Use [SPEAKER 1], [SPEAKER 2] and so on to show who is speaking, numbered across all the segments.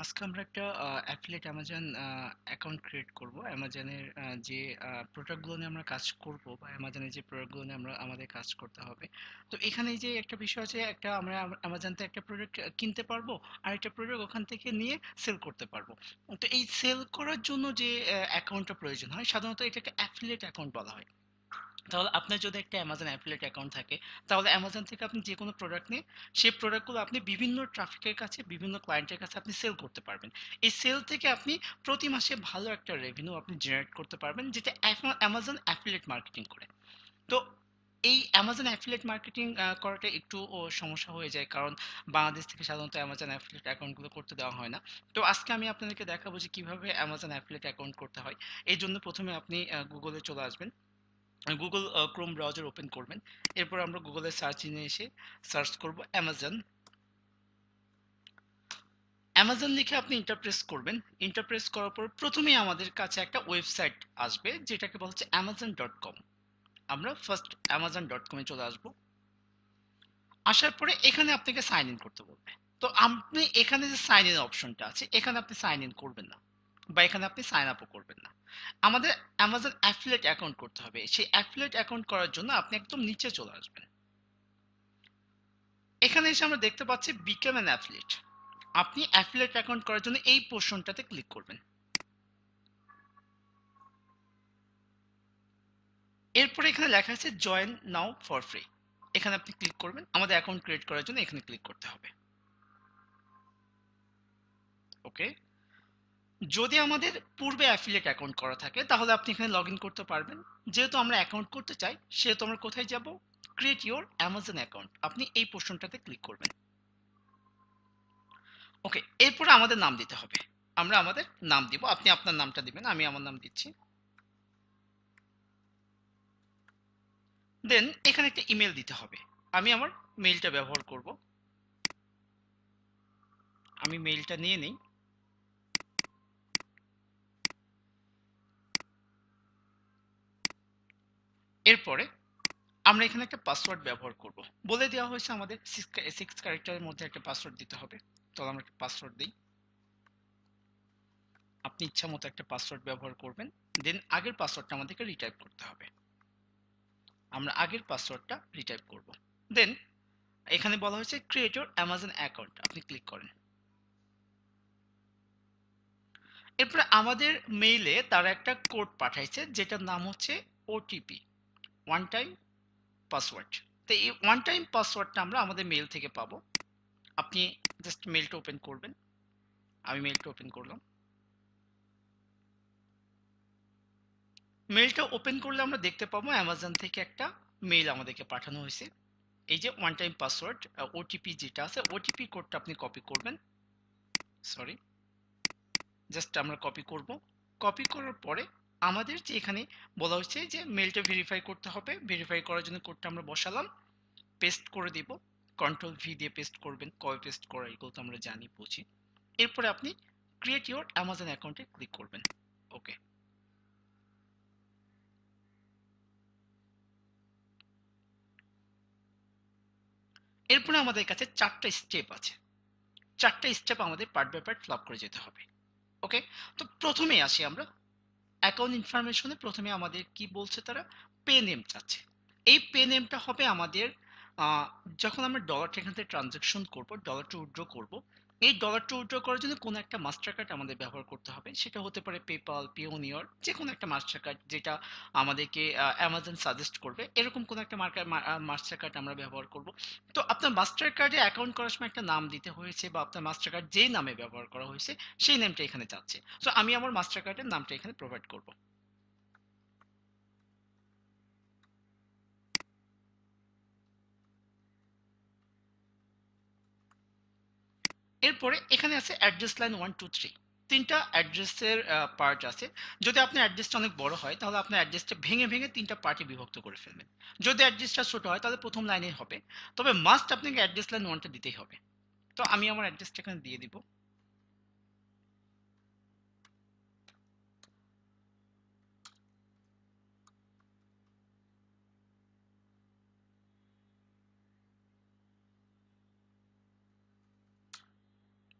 [SPEAKER 1] আজকে আমরা একটা অ্যাফিলিয়েট অ্যামাজন অ্যাকাউন্ট ক্রিয়েট করব। অ্যামাজনের যে প্রোডাক্টগুলো নিয়ে আমরা কাজ করব বা অ্যামাজনের যে প্রোডাক্টগুলো নিয়ে আমরা আমাদের কাজ করতে হবে। তো এখানে যে একটা বিষয় আছে, একটা আমরা অ্যামাজন থেকে একটা প্রোডাক্ট কিনতে পারবো, আর একটা প্রোডাক্ট ওখান থেকে নিয়ে সেল করতে পারবো। তো এই সেল করার জন্য যে অ্যাকাউন্টটা প্রয়োজন হয়, সাধারণত এটাকে অ্যাফিলিয়েট অ্যাকাউন্ট বলা হয়। তাহলে আপনার যদি একটা অ্যামাজন অ্যাফিলিয়েট অ্যাকাউন্ট থাকে, তাহলে অ্যামাজন থেকে আপনি যে কোনো প্রোডাক্ট নিয়ে সেই প্রোডাক্টগুলো আপনি বিভিন্ন ট্রাফিকের কাছে, বিভিন্ন ক্লায়েন্টের কাছে আপনি সেল করতে পারবেন। এই সেল থেকে আপনি প্রতি মাসে ভালো একটা রেভিনিউ আপনি জেনারেট করতে পারবেন, যেটা অ্যামাজন অ্যাফিলিয়েট মার্কেটিং করে। তো এই অ্যামাজন অ্যাফিলিয়েট মার্কেটিং করাটা একটু সমস্যা হয়ে যায়, কারণ বাংলাদেশ থেকে সাধারণত অ্যামাজন অ্যাফিলিয়েট অ্যাকাউন্টগুলো করতে দেওয়া হয় না। তো আজকে আমি আপনাদেরকে দেখাবো যে কিভাবে অ্যামাজন অ্যাফিলিয়েট অ্যাকাউন্ট করতে হয়। এই জন্য প্রথমে আপনি গুগলে চলে আসবেন, গুগল ক্রোম ব্রাউজার ওপেন করবেন। এরপর আমরা গুগলের সার্চ ইঞ্জিনে এসে সার্চ করব অ্যামাজন। অ্যামাজন লিখে আপনি ইন্টারপ্রেস করবেন। ইন্টারপ্রেস করার পর প্রথমেই আমাদের কাছে একটা ওয়েবসাইট আসবে, যেটাকে বলা হচ্ছে amazon.com। আমরা ফার্স্ট amazon.com-এ চলে আসব। আসার পরে এখানে আপনাকে সাইন ইন করতে বলবে। তো আপনি এখানে যে সাইন ইন অপশনটা আছে, এখানে আপনি সাইন ইন করবেন না, বা এখানে আপনি সাইন আপও করবেন না। আমাদের অ্যামাজন অ্যাফিলিয়েট অ্যাকাউন্ট করতে হবে। সেই অ্যাফিলিয়েট অ্যাকাউন্ট করার জন্য আপনি একদম নিচে চলে আসবেন। এখানে এসে আমরা দেখতে পাচ্ছি বিকাম অ্যান অ্যাফিলিয়েট। আপনি অ্যাফিলিয়েট অ্যাকাউন্ট করার জন্য এই পোর্শনটাতে ক্লিক করবেন। এরপরে এখানে লেখা আছে জয়েন নাও ফর ফ্রি। এখানে আপনি ক্লিক করবেন। আমাদের অ্যাকাউন্ট ক্রিয়েট করার জন্য এখানে ক্লিক করতে হবে। ওকে। যদি আমাদের পূর্বে অ্যাফিলিয়েট অ্যাকাউন্ট করা থাকে, তাহলে আপনি এখানে লগ ইন করতে পারবেন। যেহেতু আমরা অ্যাকাউন্ট করতে চাই, সেহেতু আমরা কোথায় যাব? ক্রিয়েট ইউর অ্যামাজন অ্যাকাউন্ট, আপনি এই পোর্শনটাতে ক্লিক করবেন। ওকে। এরপরে আমাদের নাম দিতে হবে। আমরা আমাদের নাম দিব, আপনি আপনার নামটা দিবেন, আমি আমার নাম দিচ্ছি। দেন এখানে একটা ইমেল দিতে হবে। আমি আমার মেইলটা ব্যবহার করব। আমি মেইলটা নিয়ে নেই। এরপরে আমরা এখানে একটা পাসওয়ার্ড ব্যবহার করব। বলে দেওয়া হয়েছে আমাদের 6 ক্যারেক্টারের মধ্যে একটা পাসওয়ার্ড দিতে হবে। তো আমরা একটা পাসওয়ার্ড দিই। আপনি ইচ্ছা মতো একটা পাসওয়ার্ড ব্যবহার করবেন। দেন আগের পাসওয়ার্ডটা আমাদেরকে রিটাইপ করতে হবে। আমরা আগের পাসওয়ার্ডটা রিটাইপ করব। দেন এখানে বলা হয়েছে ক্রিয়েট ইউর অ্যামাজন অ্যাকাউন্ট, আপনি ক্লিক করেন। এরপরে আমাদের মেইলে তারা একটা কোড পাঠাইছে, যেটার নাম হচ্ছে ওটিপি, ওয়ান টাইম পাসওয়ার্ড। তো এই ওয়ান টাইম পাসওয়ার্ডটা আমরা আমাদের মেইল থেকে পাবো। আপনি জাস্ট মেইলটা ওপেন করবেন। আমি মেইলটা ওপেন করলাম। মেইলটা ওপেন করলে আমরা দেখতে পাবো অ্যামাজন থেকে একটা মেইল আমাদেরকে পাঠানো হয়েছে। এই যে ওয়ান টাইম পাসওয়ার্ড, ওটিপি যেটা আছে, ওটিপি কোডটা আপনি কপি করবেন। সরি, জাস্ট আমরা কপি করব। কপি করার পরে আমাদের যে এখানে বলা হচ্ছে যে মেইলটা ভেরিফাই করতে হবে, ভেরিফাই করার জন্য কোডটা আমরা বসালাম, পেস্ট করে দিব। কন্ট্রোল ভি দিয়ে পেস্ট করবেন, কবে পেস্ট করা এগুলো তো আমরা জানি, বুঝি। এরপরে আপনি ক্রিয়েট ইউর অ্যামাজন অ্যাকাউন্টে ক্লিক করবেন। ওকে। এরপরে আমাদের কাছে চারটা স্টেপ আছে। চারটা স্টেপ আমাদের পার্ট বাই পার্ট ফ্লপ করে যেতে হবে। ওকে। তো প্রথমেই আসি আমরা অ্যাকাউন্ট ইনফরমেশনে। প্রথমে আমাদের কি বলছে তারা? পে নেম চাচ্ছে। এই পে নেমটা হবে আমাদের আহ, যখন আমরা ডলারটা এখান থেকে ট্রানজাকশন করব, ডলারটা উইথড্র করব, এই ডলারটা উইথড্র করার জন্য কোনো একটা মাস্টার কার্ড আমাদের ব্যবহার করতে হবে। সেটা হতে পারে পেপাল, পিওনিয়র, যে কোনো একটা মাস্টার কার্ড যেটা আমাদেরকে অ্যামাজন সাজেস্ট করবে, এরকম কোনো একটা মাস্টার কার্ড আমরা ব্যবহার করব। তো আপনার মাস্টার কার্ডে অ্যাকাউন্ট করার সময় একটা নাম দিতে হয়েছে, বা আপনার মাস্টার কার্ড যেই নামে ব্যবহার করা হয়েছে সেই নেমটা এখানে চাচ্ছে। সো আমি আমার মাস্টার কার্ডের নামটা এখানে প্রোভাইড করব। এরপরে এখানে আছে অ্যাড্রেস লাইন 1 2 3। তিনটা অ্যাড্রেসের পার্ট আছে। যদি আপনার অ্যাড্রেসটা অনেক বড় হয়, তাহলে আপনার অ্যাড্রেসটা ভেঙে ভেঙে তিনটা পার্টে বিভক্ত করে ফেলবেন। যদি অ্যাড্রেসটা ছোট হয়, তাহলে প্রথম লাইনে হবে। তবে মাস্ট আপনাকে অ্যাড্রেস লাইন 1টা দিতেই হবে। তো আমি আমার অ্যাড্রেসটা এখানে দিয়ে দিব।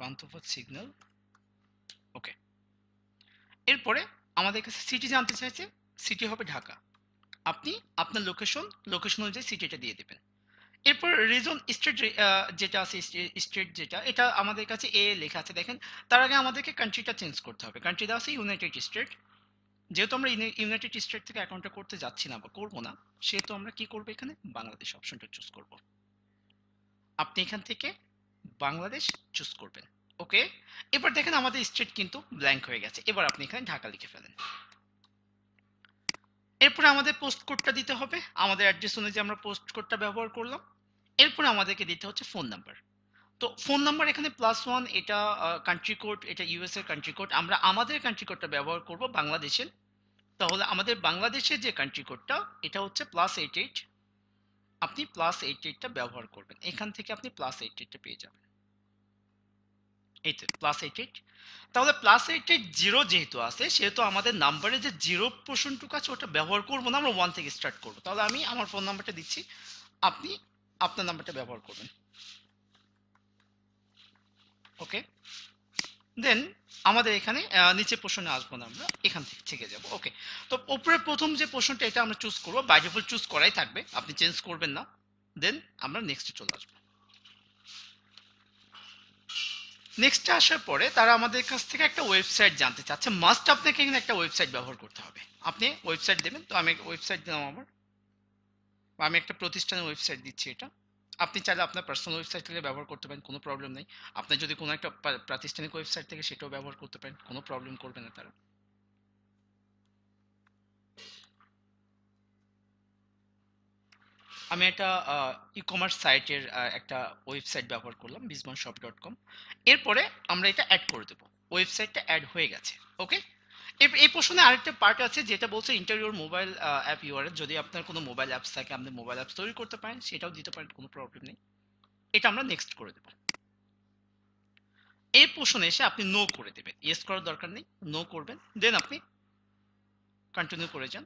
[SPEAKER 1] পান্থপথ সিগন্যাল, এরপরে আমাদের কাছে সিটি জানতে চাইছে, সিটি হবে ঢাকা। আপনি আপনার লোকেশন অনুযায়ী সিটিটা দিয়ে দেবেন। এরপর রিজন স্টেট যেটা আছে, স্টেট যেটা, এটা আমাদের কাছে এ লেখা আছে দেখেন। তার আগে আমাদেরকে কান্ট্রিটা চেঞ্জ করতে হবে। কান্ট্রি দেওয়া আছে ইউনাইটেড স্টেট। যেহেতু আমরা ইউনাইটেড স্টেট থেকে অ্যাকাউন্টটা করতে যাচ্ছি না বা করবো না, সেহেতু আমরা কি করবো, এখানে বাংলাদেশ অপশনটা চুজ করব। আপনি এখান থেকে বাংলাদেশ চুজ করবেন। ওকে, এবার দেখেন আমাদের স্টেট কিন্তু ব্ল্যাঙ্ক হয়ে গেছে। এবার আপনি এখানে ঢাকা লিখে ফেলেন। এরপরে আমাদের পোস্ট কোডটা দিতে হবে, আমাদের অ্যাড্রেস অনুযায়ী আমরা পোস্ট কোডটা ব্যবহার করলাম। এরপরে আমাদেরকে দিতে হচ্ছে ফোন নাম্বার। তো ফোন নাম্বার এখানে +1, এটা কান্ট্রি কোড, এটা ইউএস এর কান্ট্রি কোড। আমরা আমাদের কান্ট্রি কোডটা ব্যবহার করব বাংলাদেশের। তাহলে আমাদের বাংলাদেশের যে কান্ট্রি কোডটা, এটা হচ্ছে +88। আপনি +88টা ব্যবহার করবেন, এখান থেকে আপনি +88টা পেয়ে যাবেন। এই তো +88। তাহলে +88 যেহেতু আছে, সেহেতু আমাদের নাম্বারে যে জিরো পোর্শনটুকু আছে ওটা ব্যবহার করবো না, আমরা 1 থেকে স্টার্ট করবো। তাহলে আমি আমার ফোন নাম্বারটা দিচ্ছি, আপনি আপনার নাম্বারটা ব্যবহার করবেন। ওকে, দেন আমাদের এখানে নিচে পোর্শনে আসবো না, আমরা এখান থেকে যাব। ওকে, তো উপরে প্রথম যে পোর্শনটা, এটা আমরা চুজ করবো। বাই ডিফল্ট চুজ করাই থাকবে, আপনি চেঞ্জ করবেন না। দেন আমরা নেক্সটে চলে আসবো। নেক্সটে আসার পরে তারা আমাদের কাছ থেকে একটা ওয়েবসাইট জানতে চাচ্ছে। মাস্ট আপনাকে এখানে একটা ওয়েবসাইট ব্যবহার করতে হবে। আপনি ওয়েবসাইট দেবেন। তো আমি ওয়েবসাইট দিলাম আমার, বা আমি একটা প্রতিষ্ঠানের ওয়েবসাইট দিচ্ছি এটা। আপনি চাইলে আপনার পার্সোনাল ওয়েবসাইট থেকে ব্যবহার করতে পারেন, কোনো প্রবলেম নেই। আপনার যদি কোনো একটা প্রাতিষ্ঠানিক ওয়েবসাইট থেকে, সেটাও ব্যবহার করতে পারেন, কোনো প্রবলেম করবে না তারা। আমি একটা ই-কমার্স সাইটের একটা ওয়েবসাইট ব্যবহার করলাম, bizmanshop.com। এরপরে আমরা এটা অ্যাড করে দেবো। ওয়েবসাইটটা অ্যাড হয়ে গেছে। ওকে, এই প্রশ্নে আরেকটা পার্ট আছে যেটা বলছে ইন্টার মোবাইল অ্যাপ ইউআরএল। যদি আপনার কোনো মোবাইল অ্যাপস থাকে, আপনি মোবাইল অ্যাপস তৈরি করতে পারেন, সেটাও দিতে পারেন, কোনো প্রবলেম নেই। এটা আমরা নেক্সট করে দেবো। এই প্রশ্নে এসে আপনি নো করে দেবেন, ইয়েস করার দরকার নেই, নো করবেন। দেন আপনি কন্টিনিউ করে যান,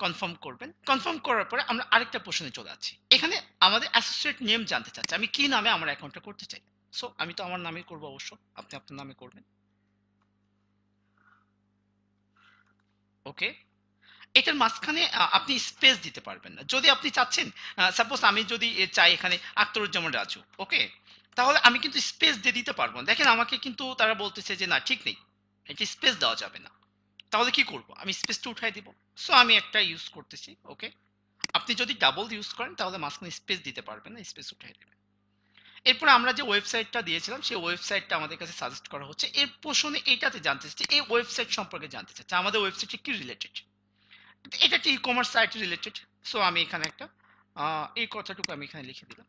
[SPEAKER 1] কনফার্ম করবেন। কনফার্ম করার পরে আমরা আরেকটা প্রশ্নে চলে যাচ্ছি। এখানে আমাদের অ্যাসোসিয়েট নেম জানতে চাচ্ছে, আমি কি নামে আমার অ্যাকাউন্টটা করতে চাই। সো আমি তো আমার নামে করবো, অবশ্য আপনি আপনার নামে করবেন। ওকে, এটার মাঝখানে আপনি স্পেস দিতে পারবেন না। যদি আপনি চাচ্ছেন, সাপোজ আমি যদি চাই এখানে আখতারুজ্জামান রাজু, ওকে, তাহলে আমি কিন্তু স্পেস দিয়ে দিতে পারবো না। দেখেন আমাকে কিন্তু তারা বলতেছে যে না, ঠিক নেই, এটা স্পেস দেওয়া যাবে না। তাহলে কি করব, আমি স্পেসটা উঠাই দিব। সো আমি একটা ইউজ করতেছি। ওকে, আপনি যদি ডাবল ইউজ করেন তাহলে মাঝখানে স্পেস দিতে পারবেন না, স্পেস উঠাই দেবেন। এরপর আমরা যে ওয়েবসাইটটা দিয়েছিলাম, সেই ওয়েবসাইটটা আমাদের কাছে সাজেস্ট করা হচ্ছে। এর প্রশ্নে এইটাতে জানতে চাচ্ছে, এই ওয়েবসাইট সম্পর্কে জানতে চাচ্ছে, আমাদের ওয়েবসাইটে কি রিলেটেড। এটা একটা e commerce site related. So আমি এখানে একটা এই কথাটুকু আমি এখানে লিখে দিলাম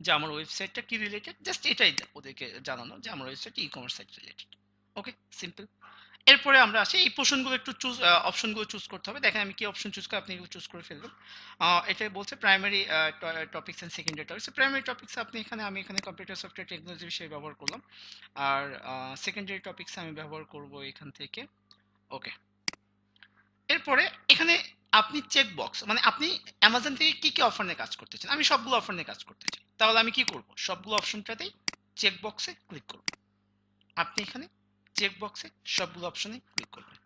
[SPEAKER 1] যে আমার ওয়েবসাইটটা কি রিলেটেড। জাস্ট এটাই ওদেরকে জানানো যে আমার website e commerce site related. Okay, simple. এরপরে আমরা আসি, এই পোর্শনগুলো একটু চুজ, অপশনগুলো চুজ করতে হবে। দেখেন আমি কি অপশন চুজ করি, আপনি এগুলো চুজ করে ফেলবেন। এটা বলছে primary topics and secondary topics. Primary topics আপনি এখানে, আমি এখানে কম্পিউটার সফটওয়্যার টেকনোলজি বিষয়ে ব্যবহার করলাম। আর সেকেন্ডারি টপিকস আমি ব্যবহার করব এখান থেকে। ওকে, এরপরে এখানে আপনি চেক বক্স, মানে আপনি অ্যামাজন থেকে কি কি অফার নিয়ে কাজ করতে চান। আমি সবগুলো অফার নিয়ে কাজ করতে চাই, তাহলে আমি কি করব, সবগুলো অপশনটাতেই চেক বক্সে ক্লিক করব। আপনি এখানে চেক বক্সে সবগুলো অপশনে ক্লিক করবেন।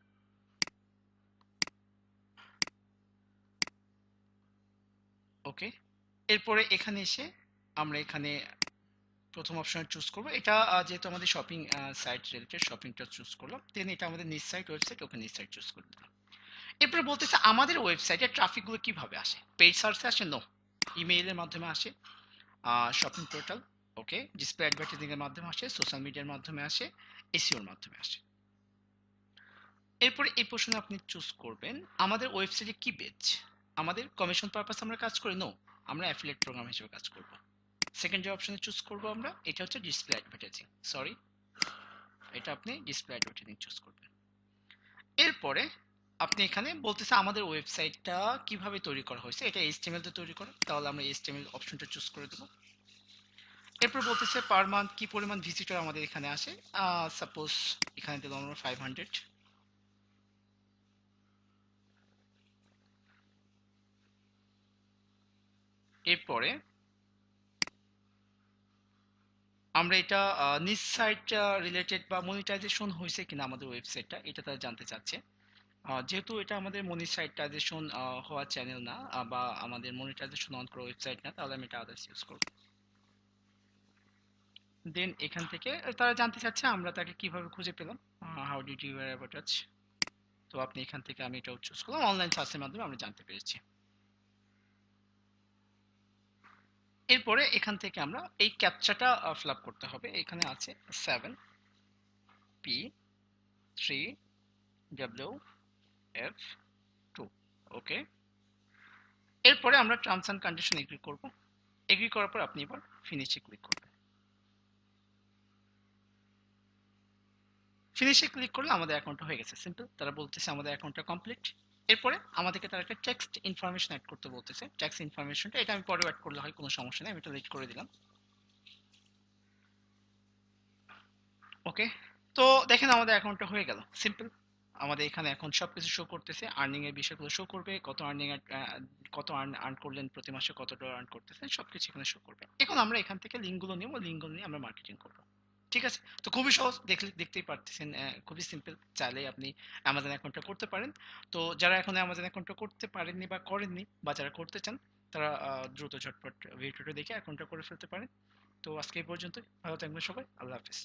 [SPEAKER 1] ওকে, এরপরে এখানে এসে আমরা এখানে প্রথম অপশন চুজ করব। এটা যেহেতু আমাদের শপিং সাইট রিলেটেড, শপিংটা চুজ করলাম। দেন এটা আমাদের নিজ সাইট ওয়েবসাইট, ওকে নিজ সাইট চুজ করে দিলাম। এরপরে বলতেছে আমাদের ওয়েবসাইটে ট্রাফিকগুলো কিভাবে আসে। পেইড সার্চে আসে? নো, ইমেইলের মাধ্যমে আসে, শপিং পোর্টাল, ওকে, ডিসপ্লে অ্যাডভার্টাইজিং এর মাধ্যমে আসে, সোশ্যাল মিডিয়ার মাধ্যমে আসে, এসইওর মাধ্যমে আসে। এরপরে এই প্রশ্নে আপনি চুজ করবেন আমাদের ওয়েবসাইটে কি বেচ। আমাদের কমিশন পারপাস আমরা কাজ করি? নো, আমরা অ্যাফিলিয়েট প্রোগ্রাম হিসেবে কাজ করব। সেকেন্ড যে অপশনে চুজ করব আমরা, এটা হচ্ছে ডিসপ্লে অ্যাডভার্টাইজিং। সরি, এটা আপনি ডিসপ্লে অ্যাডভার্টাইজিং চুজ করবেন। এরপরে আপনি এখানে বলতেছে আমাদের ওয়েবসাইটটা কিভাবে তৈরি করা হয়েছে, এটা এইচটিএমএল তে তৈরি করা, তাহলে আমরা এইচটিএমএল অপশনটা চুজ করে দেব। এরপর বলতেছে পার মান্থ কি পরিমাণ ভিজিটর আমাদের এখানে আসে। সাপোজ এখানে দিলাম আমরা 500। এরপরে আমরা এটা নিজ সাইট রিলেটেড বা মনিটাইজেশন হয়েছে কিনা আমাদের ওয়েবসাইটটা এটা তারা জানতে চাচ্ছে। যেহেতু এটা আমাদের মনিটাইজেশন হওয়া চ্যানেল না, বা আমাদের মনিটাইজেশন অন করা ওয়েবসাইট না, তাহলে আমি এটা আদার্স ইউজ করব। দেন এখান থেকে তারা জানতে চাচ্ছে আমরা তাকে কিভাবে খুঁজে পেলাম, how did you hear about us. তো আপনি এখান থেকে, আমি এটাও চুজ করলাম, অনলাইন সার্চের মাধ্যমে আমরা জানতে পেরেছি। এরপরে এখান থেকে আমরা এই ক্যাপচাটা ফিল আপ করতে হবে। এখানে আছে 7P3W F2। ওকে, এরপরে আমরা টার্মস অ্যান্ড কন্ডিশন এগ্রি করব। এগ্রি করার পর আপনি এবার ফিনিশে ক্লিক করবেন। ফিনিশে ক্লিক করলে আমাদের অ্যাকাউন্টটা হয়ে গেছে, সিম্পল। তারা বলতেছে আমাদের অ্যাকাউন্টটা কমপ্লিট। এরপরে আমাদেরকে তারা একটা টেক্সট ইনফরমেশন অ্যাড করতে বলতেছে। টেক্সট ইনফরমেশনটা এটা আমি পরে অ্যাড করলে হয়, কোনো সমস্যা নেই, আমি এটা লেট করে দিলাম। ওকে, তো দেখেন আমাদের অ্যাকাউন্টটা হয়ে গেল, সিম্পল। আমাদের এখানে এখন সবকিছু শো করতেছে, আর্নিং এর বিষয়গুলো শো করবে, কত আর্নিং, কত আর্ন করলেন প্রতি মাসে, কত ডলার আর্ন করতেছেন, সবকিছু এখানে শো করবে। এখন আমরা এখান থেকে লিঙ্কগুলো নিব, লিঙ্কগুলো নিয়ে আমরা মার্কেটিং করবো। ঠিক আছে, তো খুবই সহজ, দেখতেই পারতেছেন, খুবই সিম্পল। চাইলে আপনি অ্যামাজন অ্যাকাউন্টটা করতে পারেন। তো যারা এখন অ্যামাজন অ্যাকাউন্টটা করতে পারেননি বা করেননি, বা যারা করতে চান, তারা দ্রুত ঝটপট ভিডিওটা দেখে অ্যাকাউন্টটা করে ফেলতে পারেন। তো আজকে এই পর্যন্তই, ভালো থাকবেন সবাই, আল্লাহ হাফিজ।